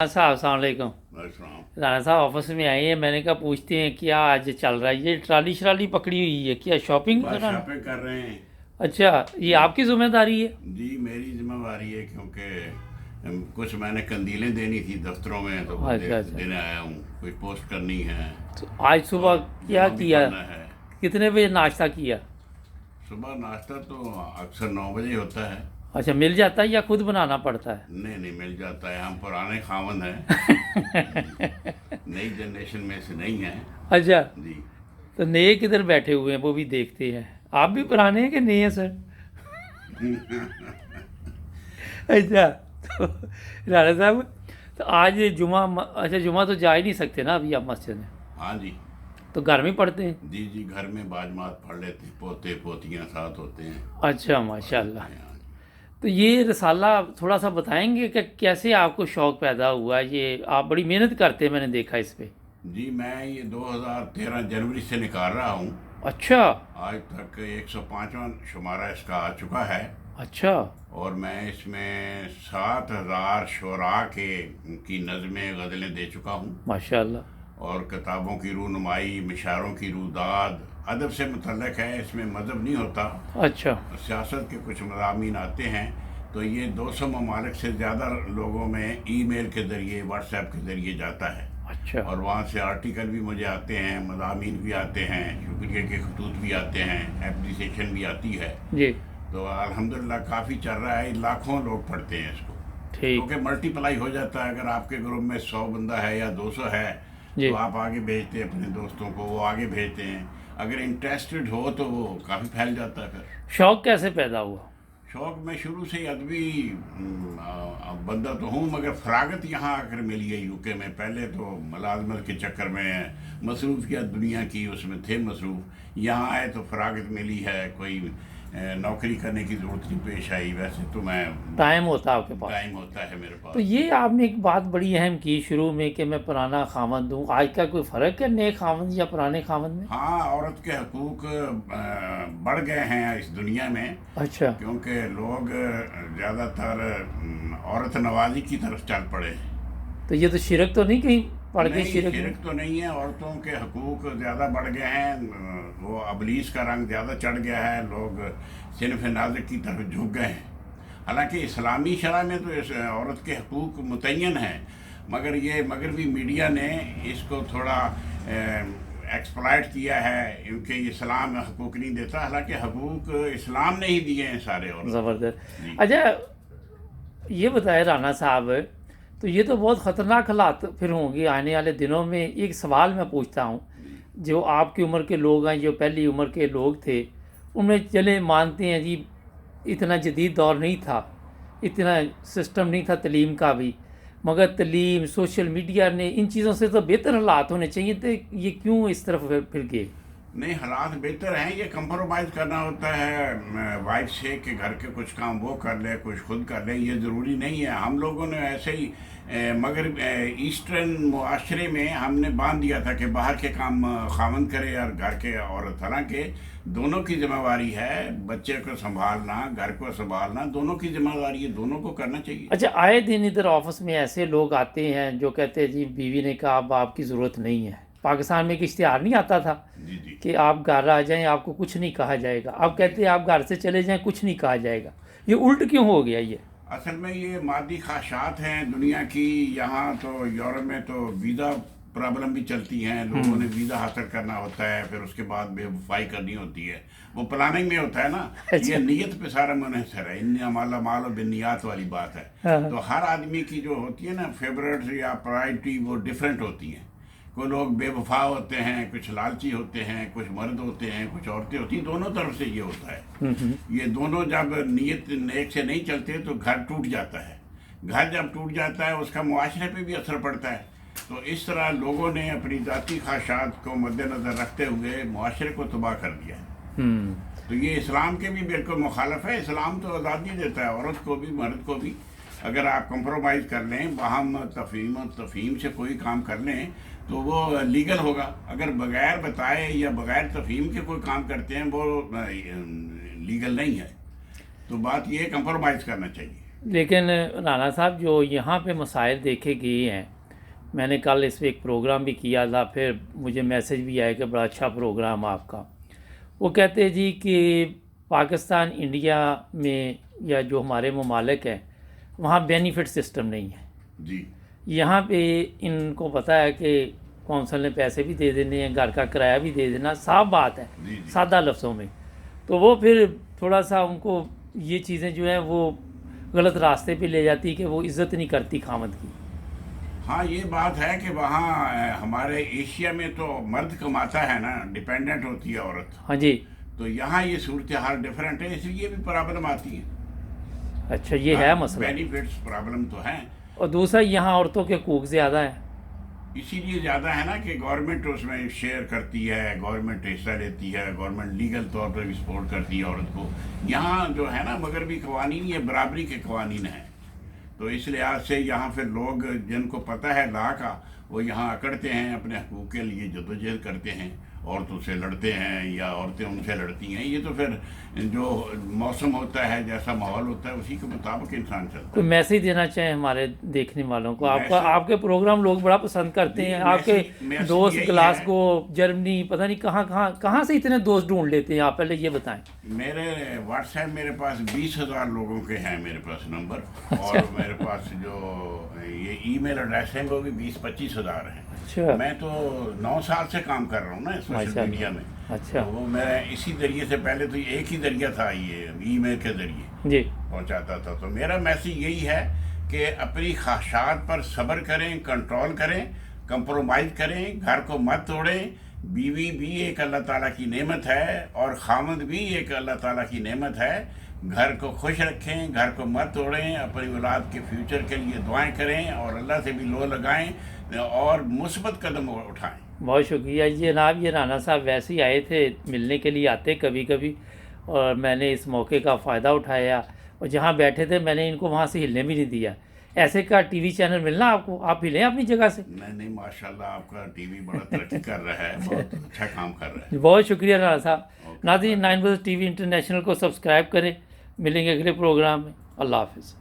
हाँ साहब, अस्सलाम वालेकुम। अस्सलाम। राना साहब ऑफिस में आए हैं, मैंने कहा पूछते हैं क्या आज चल रहा है। ये ट्राली शराली पकड़ी हुई है, क्या शॉपिंग बस कराना? शॉपिंग कर रहे हैं। अच्छा, ये जी। आपकी जिम्मेदारी है? जी मेरी जिम्मेवारी है क्योंकि कुछ मैंने कंदीलें देनी थी दफ्तरों में, तो वो अच्छा अच्छा। देने आया हूँ। कुछ पोस्ट करनी है तो आज सुबह और क्या जमा भी किया? करना है। कितने बजे नाश्ता किया? सुबह नाश्ता तो अक्सर 9 बजे होता है। अच्छा, मिल जाता है या खुद बनाना पड़ता है? नहीं नहीं, मिल जाता है। हम पुराने खावन हैं। नई जनरेशन में से नहीं हैं। अच्छा, जी। तो नए किधर बैठे हुए हैं वो भी देखते हैं। आप भी पुराने हैं कि नए हैं सर? अच्छा, तो राना साहब, तो आज जुमा, अच्छा जुमा तो जा ही नहीं सकते ना अभी आप मस्जिद में, हाँ जी। तो घर में पढ़ते हैं? जी जी, घर में बाजमात पढ़ लेते हैं, पोते पोतियाँ साथ होते हैं। अच्छा, पढ़ माशाल्लाह। लेते हैं, हाँ जी। तो ये रसाला थोड़ा सा बताएंगे कि कैसे आपको शौक़ पैदा हुआ? ये आप बड़ी मेहनत करते हैं, मैंने देखा इस पे। जी मैं ये 2013 जनवरी से निकाल रहा हूँ। अच्छा आज तक 105वां शुमारा इसका आ चुका है। अच्छा। और मैं इसमें 7,000 शुरा के की नज़में गज़लें दे चुका हूँ। माशाल्लाह। और किताबों की रूनुमाई, मिशारों की रूदाद, अदब से मुतल्लक़ है। इसमें मज़हब नहीं होता। अच्छा सियासत के कुछ मज़ामीन आते हैं। तो ये 200 ममालिक से ज़्यादा लोगों में ईमेल के ज़रिए, व्हाट्सएप के ज़रिए जाता है। अच्छा। और वहाँ से आर्टिकल भी मुझे आते हैं, मज़ामीन भी आते हैं, शुक्रिया के खतूत भी आते हैं, एप्रिसिएशन भी आती है। जी तो अल्हम्दुलिल्लाह काफ़ी चल रहा है। लाखों लोग पढ़ते हैं इसको, ठीक। क्योंकि मल्टीप्लाई हो जाता है। अगर आपके ग्रुप में 100 बंदा है या 200 है, जी तो आप आगे भेजते हैं अपने दोस्तों को, वो आगे भेजते हैं। अगर इंटरेस्टेड हो तो वो काफ़ी फैल जाता है। फिर शौक़ कैसे पैदा हुआ? शौक़ मैं शुरू से ही अदबी बंदा तो हूँ, मगर फ़रागत यहाँ आकर मिली है यूके में। पहले तो मुलाजमत के चक्कर में मसरूफ़ियत दुनिया की उसमें थे मसरूफ़। यहाँ आए तो फ़रागत मिली है, कोई नौकरी करने की ज़रूरत नहीं पेश आई। वैसे तो मैं टाइम होता है आपके पास? टाइम होता है मेरे तो पास। ये आपने एक बात बड़ी अहम की शुरू में कि मैं पुराना खावंद हूँ। आज का कोई फ़र्क है नए खावंद या पुराने खावंद में? हाँ, औरत के हकूक़ बढ़ गए हैं इस दुनिया में, अच्छा क्योंकि लोग ज़्यादातर औरत नवाजी की तरफ चल पड़े हैं। तो ये तो शिरक तो नहीं कहीं पड़ गई? नहीं, शिरक में? शिरक तो नहीं है। औरतों के हकूक़ ज़्यादा बढ़ गए हैं। वो अबलीस का रंग ज़्यादा चढ़ गया है। लोग सिनफ नाज़िक की तरफ झुक गए हैं। हालांकि इस्लामी शरह में तो इस औरत के हकूक़ मुतय्यन हैं, मगर ये मगरबी मीडिया ने इसको थोड़ा एक्सप्लॉइट किया है, क्योंकि इस्लाम हकूक़ नहीं देता। हालांकि हकूक़ इस्लाम ने ही दिए हैं सारे। और ज़बरदस्त। जी। अच्छा ये बताए राना साहब, तो ये तो बहुत ख़तरनाक हालात फिर होंगे आने वाले दिनों में। एक सवाल मैं पूछता हूँ, जो आपकी उम्र के लोग हैं, जो पहली उम्र के लोग थे, उनमें चले मानते हैं जी इतना जदीद दौर नहीं था, इतना सिस्टम नहीं था तलीम का भी, मगर तलीम सोशल मीडिया ने इन चीज़ों से तो बेहतर हालात होने चाहिए थे। ये क्यों इस तरफ फिर गए? नहीं, हालात बेहतर हैं। ये कंप्रोमाइज़ करना होता है वाइफ से कि घर के कुछ काम वो कर ले, कुछ खुद कर ले। ये ज़रूरी नहीं है। हम लोगों ने ऐसे ही मगर ईस्टर्न मुआशरे में हमने बांध दिया था कि बाहर के काम खावंद करे और घर के औरत। हालांकि दोनों की जिम्मेवारी है, बच्चे को संभालना, घर को संभालना, दोनों की जिम्मेदारी है, दोनों को करना चाहिए। अच्छा, आए दिन इधर ऑफिस में ऐसे लोग आते हैं जो कहते हैं जी बीवी ने कहा अब आपकी ज़रूरत नहीं है। पाकिस्तान में एक इश्तिहार नहीं आता था जी जी। कि आप घर आ जाएं आपको कुछ नहीं कहा जाएगा, अब कहते हैं आप घर से चले जाएं कुछ नहीं कहा जाएगा। ये उल्ट क्यों हो गया ये? असल में ये मादी ख्वाहिशात हैं दुनिया की। यहाँ तो यूरोप में तो वीज़ा प्रॉब्लम भी चलती हैं। लोगों ने वीज़ा हासिल करना होता है, फिर उसके बाद बेवफाई करनी होती है। वो प्लानिंग में होता है ना। अच्छा। ये नीयत पे सारा मुनहसर है। इन माला मालो बिनियात वाली बात है। हाँ। तो हर आदमी की जो होती है ना फेवरेट या प्रायोरिटी, वो डिफरेंट होती हैं। कोई लोग बेवफा होते हैं, कुछ लालची होते हैं, कुछ मर्द होते हैं, कुछ औरतें होती हैं। दोनों तरफ से ये होता है। ये दोनों जब नीयत नेक से नहीं चलते तो घर टूट जाता है। घर जब टूट जाता है उसका मुआशरे पे भी असर पड़ता है। तो इस तरह लोगों ने अपनी ज़ाती ख्वाहिशात को मद्देनज़र रखते हुए मुआशरे को तबाह कर दिया है। तो ये इस्लाम के भी बिल्कुल मुखालफ है। इस्लाम तो आज़ादी देता है औरत को भी मर्द को भी। अगर आप कंप्रोमाइज़ कर लें, बाहम तफ़हीम से कोई काम कर लें तो वो लीगल होगा। अगर बगैर बताए या बगैर तफ़हीम के कोई काम करते हैं वो लीगल नहीं है। तो बात ये कंप्रोमाइज़ करना चाहिए। لیکن رانا صاحب جو یہاں پہ مسائل دیکھے گئے ہیں، میں نے کل اس پہ ایک پروگرام بھی کیا تھا، پھر مجھے میسج بھی آیا کہ بڑا اچھا پروگرام آپ کا. وہ کہتے ہیں جی کہ پاکستان انڈیا میں یا جو ہمارے ممالک ہیں وہاں بینیفٹ سسٹم نہیں ہے. جی یہاں پہ ان کو پتہ ہے کہ کونسل نے پیسے بھی دے دینے ہیں، گھر کا کرایہ بھی دے دینا، صاف بات ہے جی جی سادہ لفظوں میں. تو وہ پھر تھوڑا سا ان کو یہ چیزیں جو ہیں وہ غلط راستے پہ لے جاتی کہ وہ عزت نہیں کرتی خامد کی. ہاں یہ بات ہے کہ وہاں ہمارے ایشیا میں تو مرد کماتا ہے نا، ڈیپینڈنٹ ہوتی ہے عورت. ہاں جی. تو یہاں یہ صورتحال ڈفرینٹ ہے، اس لیے بھی پرابلم آتی ہے. اچھا یہ ہے مسئلہ. بینیفٹس پرابلم تو ہیں، اور دوسرا یہاں عورتوں کے حقوق زیادہ ہیں. اسی لیے زیادہ ہے نا کہ گورنمنٹ اس میں شیئر کرتی ہے، گورنمنٹ حصہ لیتی ہے، گورنمنٹ لیگل طور پر بھی سپورٹ کرتی ہے عورت کو. یہاں جو ہے نا مغربی قوانین یہ برابری کے قوانین ہیں، تو اس لحاظ سے یہاں پھر لوگ جن کو پتہ ہے لا کا وہ یہاں اکڑتے ہیں، اپنے حقوق کے لیے جدوجہد کرتے ہیں، عورتوں سے لڑتے ہیں یا عورتیں ان سے لڑتی ہیں. یہ تو پھر جو موسم ہوتا ہے، جیسا ماحول ہوتا ہے، اسی کے مطابق انسان چلتا کوئی ہے. میسیج دینا چاہیں ہمارے دیکھنے والوں کو؟ آپ کا میسیج- آپ کے پروگرام لوگ بڑا پسند کرتے ہیں. آپ کے میسیج دوست یہی گلاسگو، جرمنی، پتہ نہیں کہاں سے اتنے دوست ڈھونڈ لیتے ہیں آپ؟ پہلے یہ بتائیں. میرے واٹس ایپ میرے پاس 20,000 لوگوں کے ہیں میرے پاس نمبر، اور میرے پاس جو یہ ای میل ایڈریس ہیں وہ بھی 20-25,000 ہیں. اچھا میں تو 9 سال سے کام کر رہا ہوں نا ماشاء سوشل اللہ. میڈیا میں. اچھا تو وہ میں اسی ذریعے سے، پہلے تو ایک ہی ذریعہ تھا، یہ ای میل کے ذریعے جی. پہنچاتا تھا. تو میرا میسیج یہی ہے کہ اپنی خواہشات پر صبر کریں، کنٹرول کریں، کمپرومائز کریں، گھر کو مت توڑیں. بیوی بھی ایک اللہ تعالیٰ کی نعمت ہے اور خامد بھی ایک اللہ تعالیٰ کی نعمت ہے. گھر کو خوش رکھیں، گھر کو مت توڑیں، اپنی اولاد کے فیوچر کے لیے دعائیں کریں اور اللہ سے بھی لو لگائیں اور مثبت قدم اٹھائیں. بہت شکریہ. یہ جناب یہ رانا صاحب ویسے ہی آئے تھے، ملنے کے لیے آتے کبھی کبھی، اور میں نے اس موقع کا فائدہ اٹھایا، اور جہاں بیٹھے تھے میں نے ان کو وہاں سے ہلنے بھی نہیں دیا. ایسے کا ٹی وی چینل ملنا آپ کو، آپ ہلیں اپنی جگہ سے. نہیں ماشاءاللہ آپ کا ٹی وی بڑا ترقی کر رہا ہے، بہت اچھا کام کر رہا ہے. بہت شکریہ رانا صاحب. ناظرین 9 بز ٹی وی انٹرنیشنل کو سبسکرائب کریں. ملیں گے اگلے پروگرام میں. اللہ حافظ.